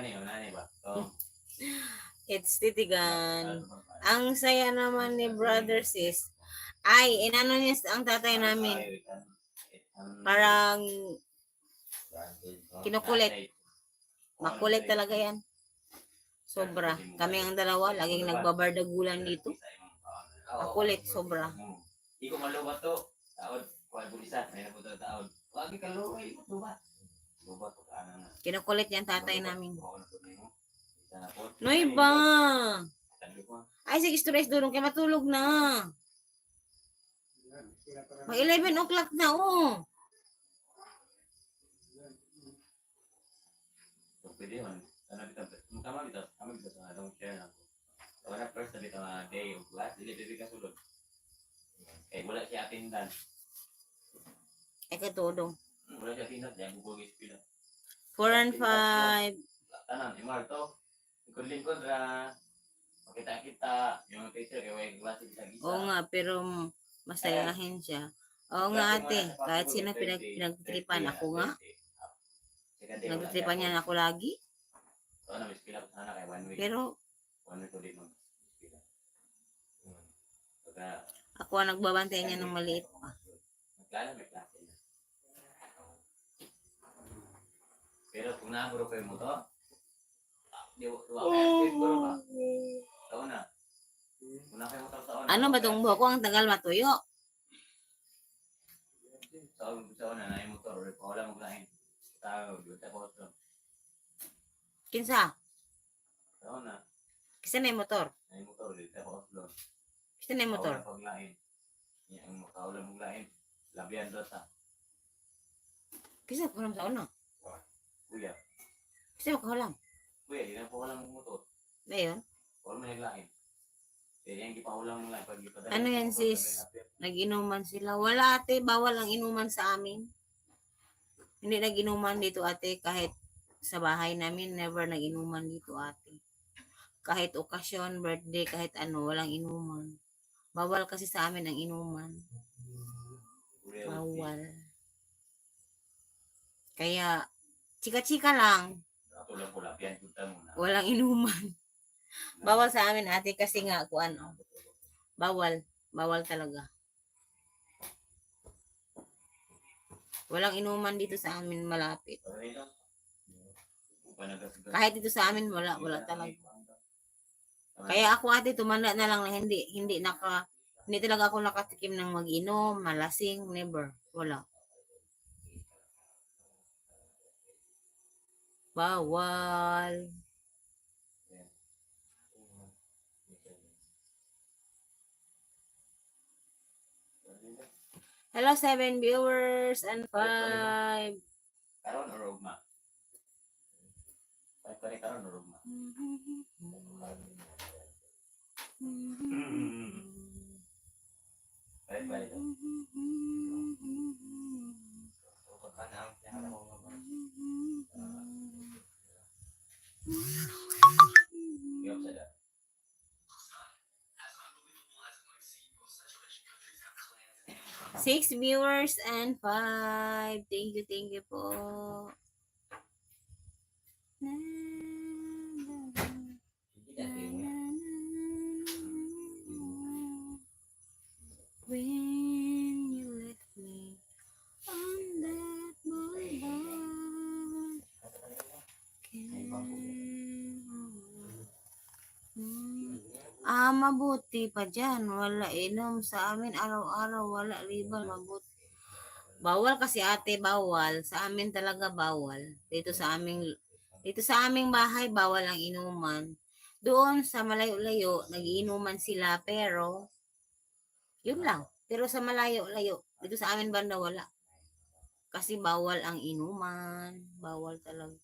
nani ba? Oh. It's titigan. Ang saya naman ni brother sis. Ay, inano niya ang tatay namin. Parang kinukulit. Makulit talaga yan. Sobra. Kami ang dalawa, laging nagbabardagulan dito. Makulit, sobra. Hindi ko malubat to. Taon, kuha bulisan. May napunta na taon. Huwag ka luway. Lubat. Lubat ko ka na. Kinukulit yan tatay namin. Noy ba? Ay, sige, stress dulong kaya matulog na. Mag 11 o'clock na, oh. Pwede yun. Ano dito? Tama dito. Tama dito sa atong share na ko. Wala first na dito mga day of class. Dili ka sulod. Eh, wala siya atindan. Eh, katulong. Wala siya atindan. Diyan bubugis pila. 4 and 5. Tanan, imar to. Likod-likod ra. Makita-kita. Yung teacher, kaya may klase isa-isa. Oo nga, pero masayahin siya. Oo nga ate, kahit sino pinagtripan ako nga. Nagtripan niya ako lagi. Pero ako ang nagbabantay niya ng maliit pa. Pero kung naburo kayo mo to, ano ba itong buhok ko? Ang tagal matuyo. Sa una na yung motor, wala mong lain. Kinsa? Sa una. Kinsa na yung motor? Na yung motor, dito ako offload. Kinsa na yung motor? Yung makawala mong lain. Labihan doon sa. Kinsa ko sa una? Kuya. Kinsa ko lang? Kuya, hindi na po wala mong motor. Na yun? Wala mo yung lain. Yung gipaulang mo lang. Ano yan sis? Nag-inuman sila. Wala ate, bawal ang inuman sa amin. Hindi nag-inuman dito ate, kahit sa bahay namin, never nag-inuman dito ate. Kahit okasyon, birthday, kahit ano, walang inuman. Bawal kasi sa amin ang inuman. Bawal. Kaya, chika-chika lang. Walang inuman. Bawal sa amin ate kasi nga kuan. Bawal talaga. Walang inuman dito sa amin malapit. Kahit dito sa amin wala talaga. Kaya ako ate tumanda na lang na hindi talaga ako nakatikim ng mag-inom, malasing, never. Wala. Bawal. Hello, 7 viewers and 5. Karon or ugma? Karon or ugma? Balik. Six viewers and 5. Thank you po. When you left me on that boulevard, mabuti pa dyan. Wala inom sa amin araw-araw. Wala liban. Mabuti. Bawal kasi ate, bawal. Sa amin talaga bawal. Dito sa aming bahay, bawal ang inuman. Doon sa malayo-layo, nagiinuman sila. Pero, yun lang. Pero sa malayo-layo, dito sa amin banda wala. Kasi bawal ang inuman. Bawal talaga.